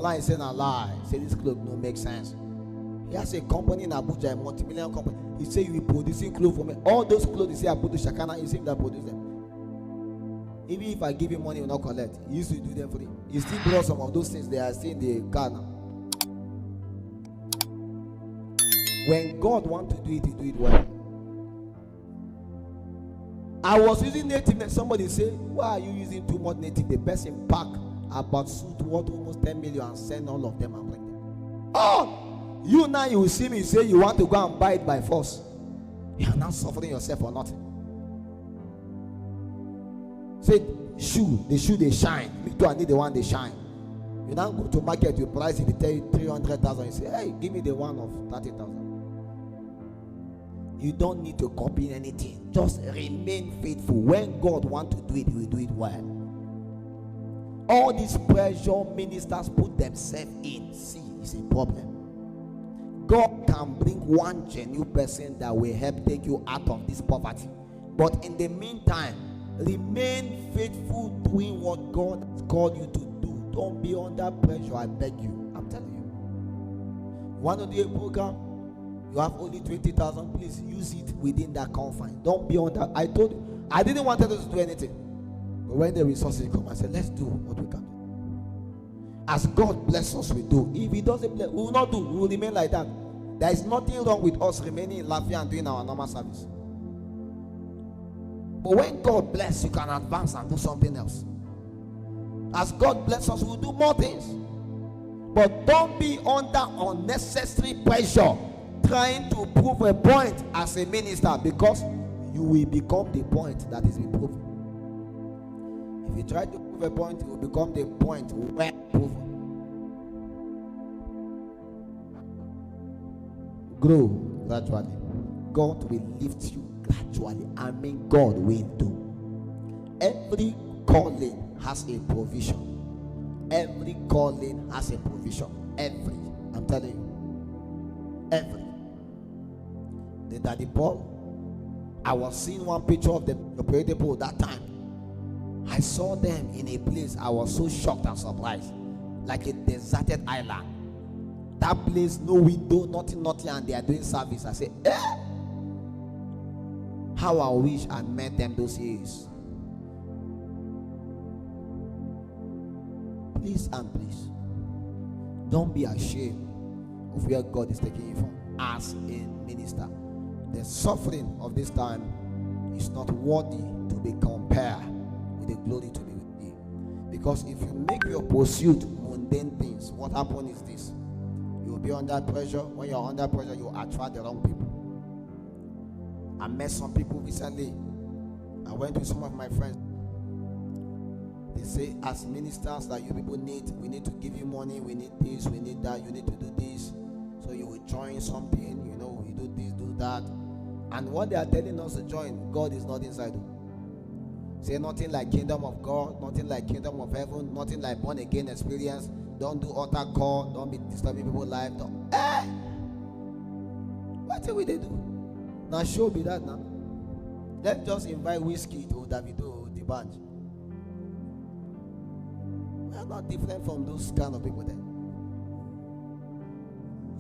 online saying a lie. Say this clothes no make sense. He has a company in Abuja, a multi-million company. He say you be producing clothes for me. All those clothes he say I put to Shekinah, he him that produce them. Even if I give him money, he will not collect. He used to do them free. He still brought some of those things they are still in the car now. When God wants to do it, he do it well. I was using native, and somebody said, why are you using too much native? The person pack about suit worth almost 10 million and send all of them and bring them. Oh, you now you will see me say you want to go and buy it by force. You are not suffering yourself for nothing. Say the shoe they shine. Me too, I need the one they shine. You now go to market, you price it, they tell you 300,000. You say, hey, give me the one of 30,000. You don't need to copy anything. Just remain faithful. When God wants to do it, He will do it well. All these pressure ministers put themselves in, see, it's a problem. God can bring one genuine person that will help take you out of this poverty. But in the meantime, remain faithful doing what God has called you to do. Don't be under pressure, I beg you. I'm telling you. You want to do a program? You have only 20,000. Please use it within that confine. Don't be under. I told you, I didn't want us to do anything. But when the resources come, I said, let's do what we can do. As God bless us, we do. If He doesn't bless, we will not do. We will remain like that. There is nothing wrong with us remaining in Lafia and doing our normal service. But when God bless, you can advance and do something else. As God bless us, we'll do more things. But don't be under unnecessary pressure trying to prove a point as a minister, because you will become the point that is being proven. If you try to prove a point, you will become the point well proven. Grow gradually. God will lift you gradually. I mean, God will do. Every calling has a provision. Every calling has a provision. Every. I'm telling you. Every. The Daddy Paul, I was seeing one picture of the operating pool that time. I saw them in a place. I was so shocked and surprised, like a deserted island. That place, no window, nothing, and they are doing service. I said, eh? How I wish I met them those years. Please and please, don't be ashamed of where God is taking you from as a minister. The suffering of this time is not worthy to be compared with the glory to be with Thee. Because if you make your pursuit mundane things, what happens is this: you will be under pressure. When you are under pressure, you attract the wrong people. I met some people recently. I went with some of my friends. They say, as ministers, that you people we need to give you money, we need this, we need that, you need to do this. So you will join something, you know, we do this, do that. And what they are telling us to join, God is not inside. Say nothing like kingdom of God, nothing like kingdom of heaven, nothing like born again experience. Don't do altar call, don't be disturbing people's life. What will they do? Now show me that now. Let's just invite whiskey to Davido, the band. We are not different from those kind of people there.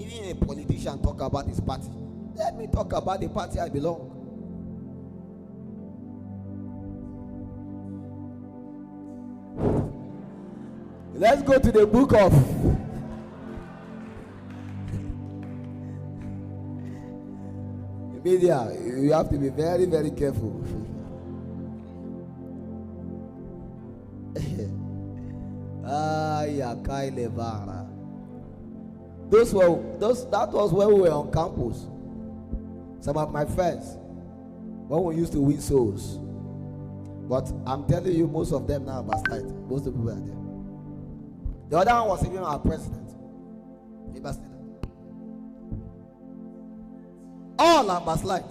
Even a politician talk about his party. Let me talk about the party I belong. Let's go to the book of media. You have to be very, very careful. That was when we were on campus. Some of my friends, when we used to win souls. But I'm telling you, most of them now are backslide. Most of the people are there. The other one was even our president. All are backslide.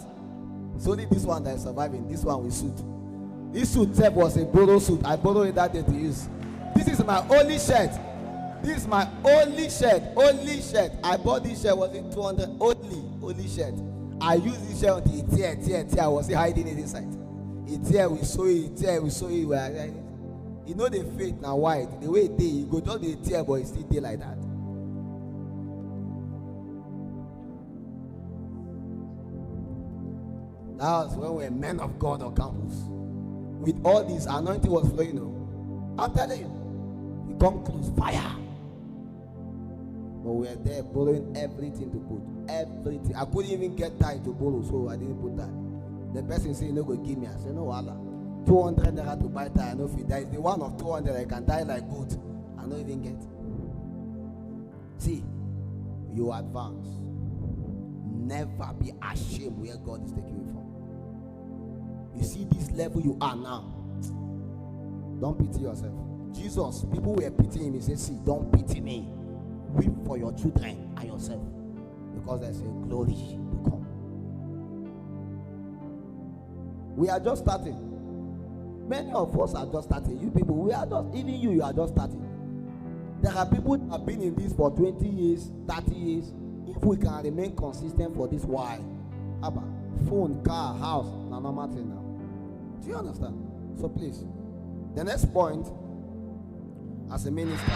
It's only this one that is surviving. This one with suit. This suit was a borrowed suit. I borrowed it that day to use. This is my only shirt. This is my only shirt. Only shirt. I bought this shirt, was it 200? Only shirt. I used this shirt until it tear. I was hiding it inside. It tear, we sew it, You know the faith now white. The way it day, you go just the tear, but it still day like that. That was when we were men of God on campus. With all this, anointing was flowing. I'm telling you, we come close, fire. But we were there borrowing everything to put. Everything. I couldn't even get time to borrow, so I didn't put that. The person said, "No, go give me." I said, "No, Allah. 200 naira to buy time. I know if you die, the one of 200, I can die like goat. I don't even get." See, you advance. Never be ashamed where God is taking you from. You see this level you are now. Don't pity yourself. Jesus, people were pitying him. He said, "See, don't pity me. Weep for your children and yourself, because there's a glory to come." We are just starting. Many of us are just starting. You people, we are just, even you are just starting. There are people that have been in this for 20 years, 30 years. If we can remain consistent for this while, Abba, phone, car, house, no matter now. Do you understand? So please, the next point as a minister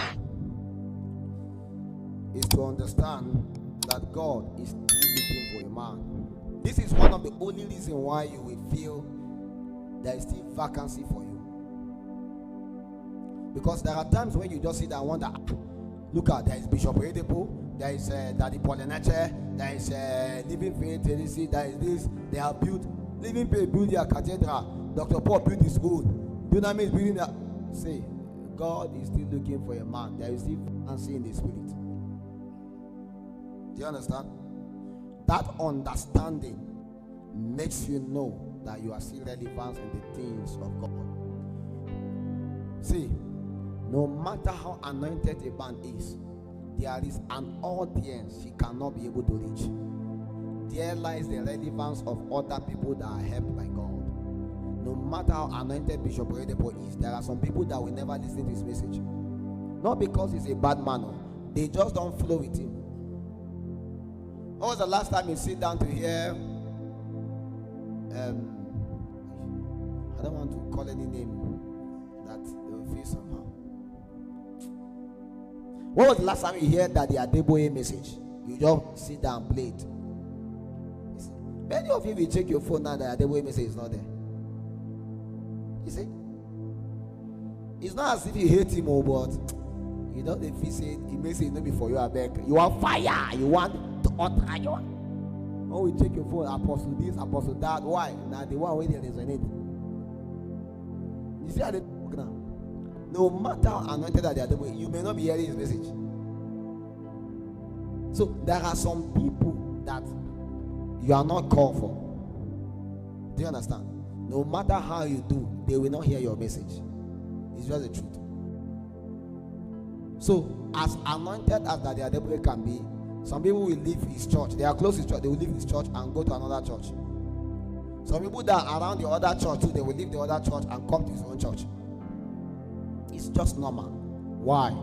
is to understand that God is still looking for a man. This is one of the only reasons why you will feel there is still vacancy for you. Because there are times when you just sit there and wonder, look at, there is Bishop Oyedepo, there is Daddy Polenache, there is Living Faith, there is this, they have built, Living Faith built their cathedral, Dr. Paul built his school, Dunamis building their, say, God is still looking for a man. There is still vacancy in the spirit. Do you understand? That understanding makes you know that you are still relevant in the things of God. See, no matter how anointed a man is, there is an audience he cannot be able to reach. There lies the relevance of other people that are helped by God. No matter how anointed Bishop Oyedepo is, there are some people that will never listen to his message. Not because he's a bad man, they just don't flow with him. When was the last time you sit down to hear I don't want to call any name that they will feel somehow. When was the last time you heard that the Adeboye message? You just sit down and play it. Many of you will check your phone now that the Adeboye message is not there. You see? It's not as if you hate him, but you know if he say he may say no before you are back. You want fire, you want to utter, you want. When we check your phone, apostle this, apostle that. Why? Now the one where they resonate. You see how they talk now? No matter how anointed that they are, you may not be hearing his message. So there are some people that you are not called for. Do you understand? No matter how you do, they will not hear your message. It's just the truth. So as anointed as that the Adeboye can be, some people will leave his church. They are close to his church. They will leave his church and go to another church. Some people that are around the other church too, they will leave the other church and come to his own church. It's just normal. Why?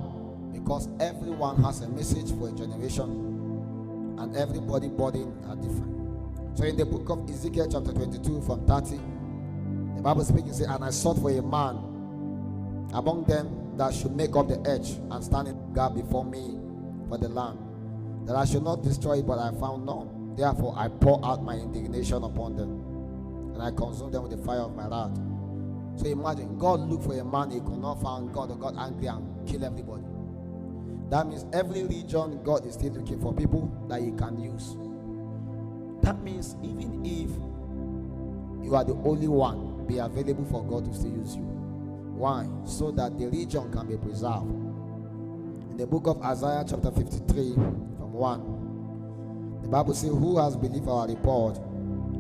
Because everyone has a message for a generation, and everybody body are different. So in the book of Ezekiel chapter 22 from 30, the Bible speaking says, "And I sought for a man among them that should make up the edge and stand in the gap before me for the land, that I should not destroy it, but I found none. Therefore I pour out my indignation upon them, and I consume them with the fire of my wrath." So imagine, God looked for a man, he could not find. God got angry and killed everybody. That means every region, God is still looking for people that he can use. That means even if you are the only one, be available for God to still use you. Why? So that the region can be preserved. In the book of Isaiah chapter 53 from 1, the Bible says, "Who has believed our report,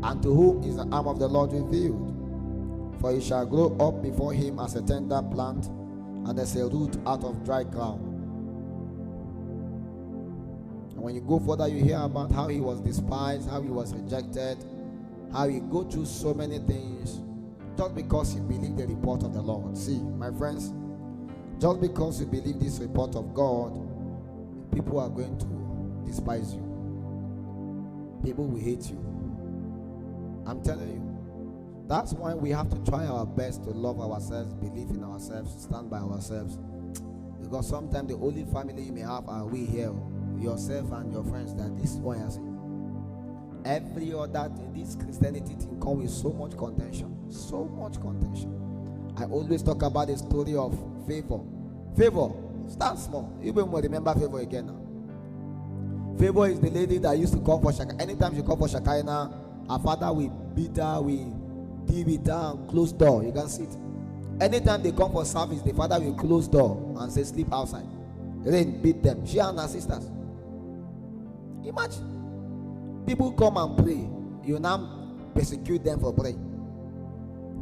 and to whom is the arm of the Lord revealed? For he shall grow up before him as a tender plant, and as a root out of dry ground." And when you go further, you hear about how he was despised, how he was rejected, how he go through so many things, just because he believed the report of the Lord. See, my friends, just because you believe this report of God, people are going to despise you. People will hate you. I'm telling you. That's why we have to try our best to love ourselves, believe in ourselves, stand by ourselves. Because sometimes the only family you may have are we here, yourself and your friends. That this is what I say. Every other thing, this Christianity thing comes with so much contention. So much contention. I always talk about the story of Favor. Favor, start small. Even will remember Favor again now. Favor is the lady that used to come for Shekinah. Anytime she come for Shekinah, her father will beat her, will deal with her and close door. You can see it. Anytime they come for service, the father will close door and say sleep outside. Rain beat them. She and her sisters. Imagine. People come and pray. You now persecute them for praying.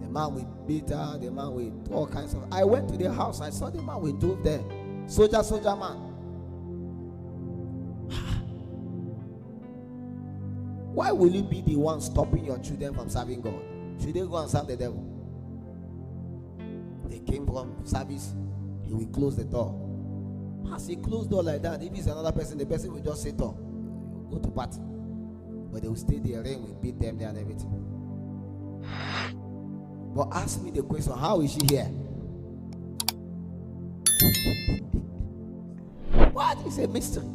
The man will beat her, the man with all kinds of. I went to their house, I saw the man with drove there. Soldier man. Why will you be the one stopping your children from serving God? Should they go and serve the devil? They came from service, he will close the door. As he closed door like that, if it's another person, the person will just sit up, go to party. But they will stay there, rain will beat them there and everything. But ask me the question, how is she here? What is a mystery?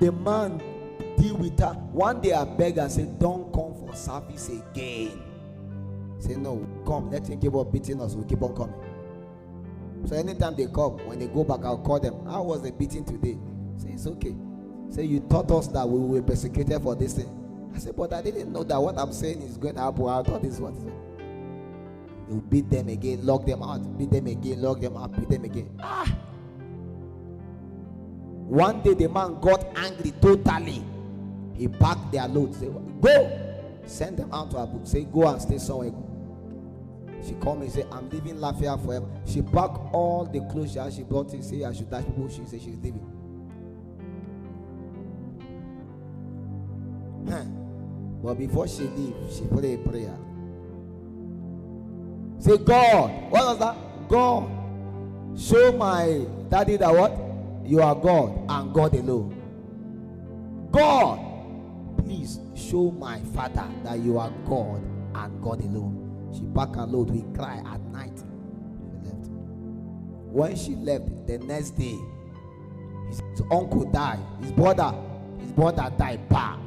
The man deal with her. One day I beg and say, don't come for service again. Say no, come, let him keep on beating us, we'll keep on coming. So anytime they come, when they go back, I'll call them. How was the beating today? Say it's okay. Say you taught us that we were persecuted for this thing. I said, but I didn't know that what I'm saying is going to happen. I thought this was. They will beat them again, lock them out, beat them again, lock them out, beat them again. One day the man got angry totally. He packed their load. Say, go! Send them out to her book. Say, go and stay somewhere. She called me and said, I'm leaving Lafia forever. She packed all the clothes she brought in. Say, I should dash people. She said she's leaving. But before she leaves, she prayed a prayer. Say, God, what was that? God, show my daddy that what? You are God and God alone. God, please show my father that you are God and God alone. She packed her load. We cry at night. She left. When she left, the next day, his uncle died. His brother died. Bah.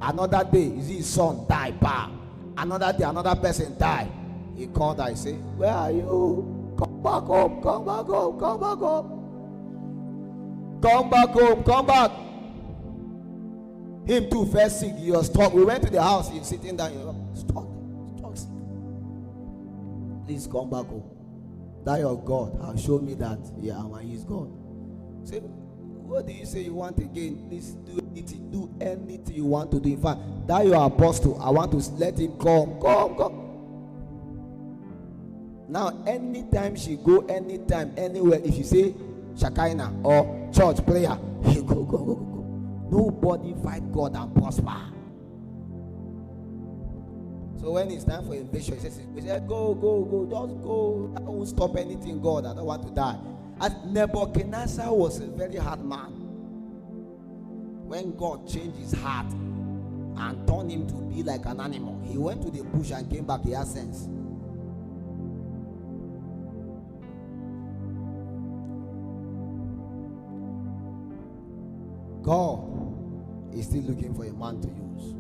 Another day, his son died. Bah. Another day, another person died. He called her and said, where are you? Come back home, come back home, come back home. Come back home, come back. Him too, first sick, he was stuck. We went to the house, he's sitting down, he was stuck sick. Please come back home. That your God has shown me that, yeah, he's God. Say, what do you say you want again? Please do anything you want to do. In fact, that your apostle, I want to let him come. Now, anytime she go, anytime, anywhere, if you say Shekinah or church prayer, he go. Nobody fight God and prosper. So when it's time for invasion, he says, go, just go. I don't stop anything, God. I don't want to die. And Nebuchadnezzar was a very hard man. When God changed his heart and turned him to be like an animal, he went to the bush and came back. He had sense. God is still looking for a man to use.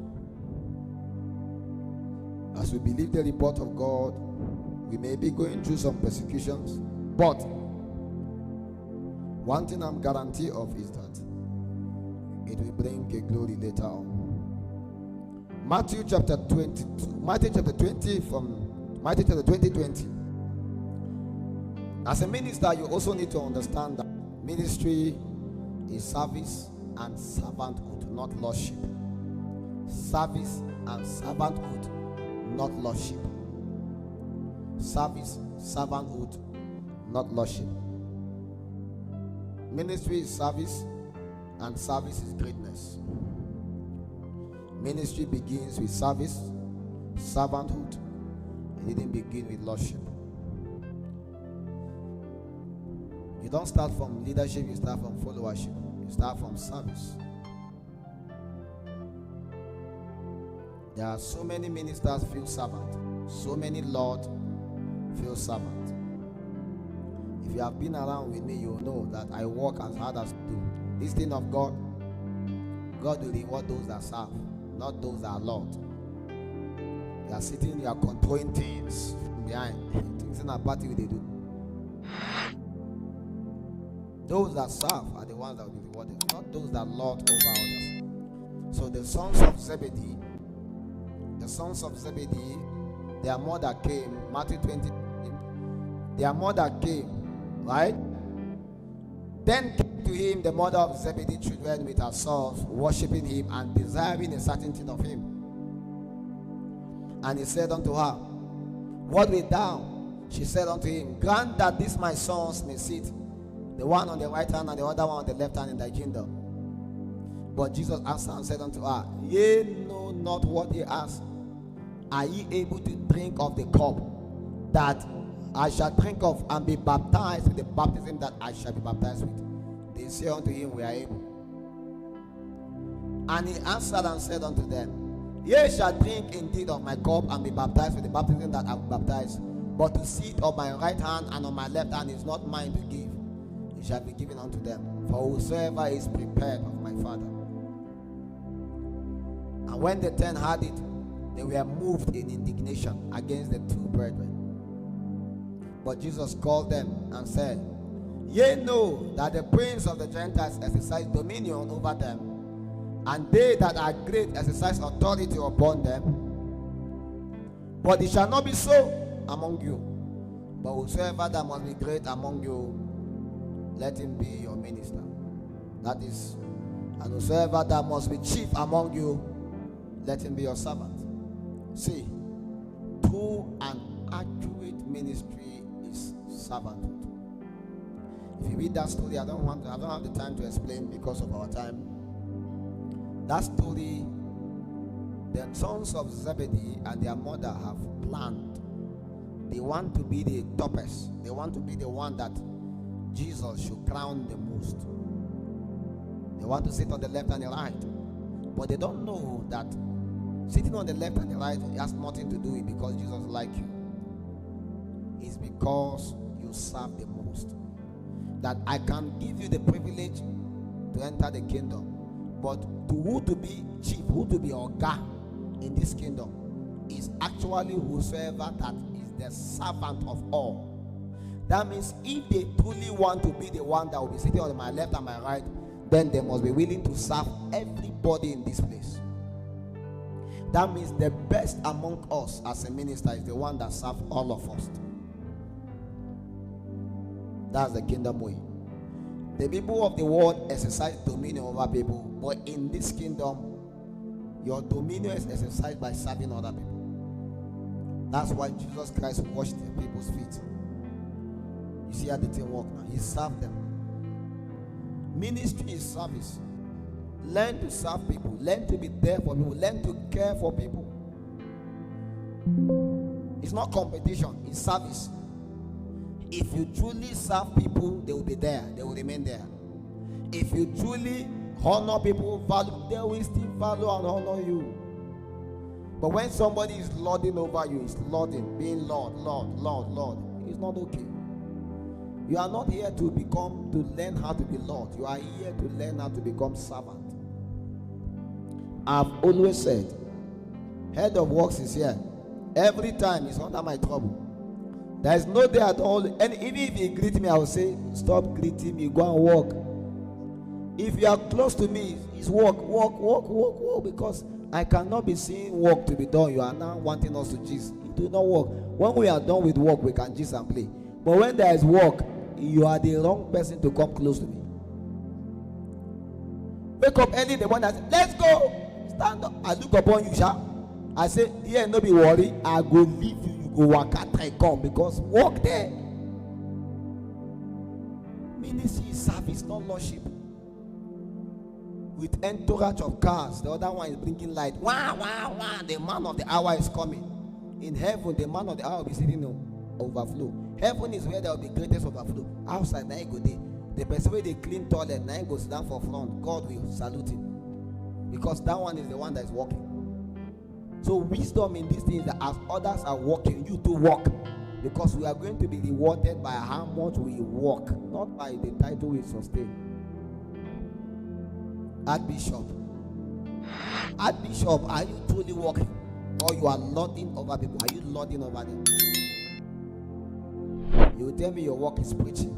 As we believe the report of God, we may be going through some persecutions, but one thing I'm guaranteed of is that it will bring a glory later on. Matthew chapter 20, from Matthew chapter 20. As a minister, you also need to understand that ministry is service and servanthood, not lordship. Service and servanthood, not lordship. Service, servanthood, not lordship. Ministry is service, and service is greatness. Ministry begins with service, servanthood. It didn't begin with lordship. You don't start from leadership, you start from followership. You start from service. There are so many ministers feel servant, so many Lord feel servant. If you have been around with me, you know that I work as hard as I do. This thing of God, God will reward those that serve, not those that are Lord. You are sitting, you are controlling things from behind. Things in a party they do. Those that serve are the ones that will be rewarded, not those that lord over others. So the sons of Zebedee, their mother came, Matthew 20, their mother came, right? Then came to him the mother of Zebedee children with her sons, worshiping him and desiring a certain thing of him. And he said unto her, What wilt thou? She said unto him, Grant that these my sons may sit, the one on the right hand and the other one on the left hand in thy kingdom. But Jesus answered and said unto her, Ye know not what ye ask. Are ye able to drink of the cup that I shall drink of, and be baptized with the baptism that I shall be baptized with? They say unto him, We are able. And he answered and said unto them, Ye shall drink indeed of my cup, and be baptized with the baptism that I will baptize. But to sit on my right hand and on my left hand is not mine to give. It shall be given unto them. For whosoever is prepared of my Father. And when the 10 heard it, they were moved in indignation against the 2 brethren. But Jesus called them and said, Ye know that the prince of the Gentiles exercise dominion over them, and they that are great exercise authority upon them. But it shall not be so among you. But whosoever that must be great among you, let him be your minister. That is, and whosoever that must be chief among you, let him be your servant. See, true and accurate ministry is servanthood. If you read that story, I don't have the time to explain because of our time. That story, the sons of Zebedee and their mother have planned. They want to be the toppers. They want to be the one that Jesus should crown the most. They want to sit on the left and the right. But they don't know that sitting on the left and the right has nothing to do with because Jesus likes you. It's because you serve the most. That I can give you the privilege to enter the kingdom. But who to be chief, who to be Oga in this kingdom is actually whosoever that is the servant of all. That means if they truly want to be the one that will be sitting on my left and my right, then they must be willing to serve everybody in this place. That means the best among us as a minister is the one that serves all of us. That's the kingdom way. The people of the world exercise dominion over people, but in this kingdom, your dominion is exercised by serving other people. That's why Jesus Christ washed the people's feet. You see how the thing works now? He served them. Ministry is service. Learn to serve people. Learn to be there for people. Learn to care for people. It's not competition. It's service. If you truly serve people, they will be there. They will remain there. If you truly honor people, value, they will still value and honor you. But when somebody is lording over you, it's lording, being Lord, it's not okay. You are not here to learn how to be Lord. You are here to learn how to become servant. I've always said, head of works is here. Every time he's under my trouble. There is no day at all. And even if he greet me, I will say, stop greeting me, go and walk. If you are close to me, it's walk. Because I cannot be seeing work to be done. You are now wanting us to gist. It will not work. When we are done with work, we can gist and play. But when there is work, you are the wrong person to come close to me. Wake up early, the one that says, let's go. Stand up. I look upon you, sha. I say, yeah, no be worry. I go leave you. You go work at I come because work there. Ministry is service, not lordship. With entourage of cars, the other one is bringing light. Wow. The man of the hour is coming. In heaven, the man of the hour will be sitting on overflow. Heaven is where there will be greatest overflow. Outside, now you go there. The person where they clean toilet, now you go sit down for front. God will salute him. Because that one is the one that is walking. So wisdom in these things, that as others are walking, you too walk, because we are going to be rewarded by how much we walk, not by the title we sustain. Archbishop, are you truly walking, or you are lording over people? Are you lording over them? You tell me your work is preaching.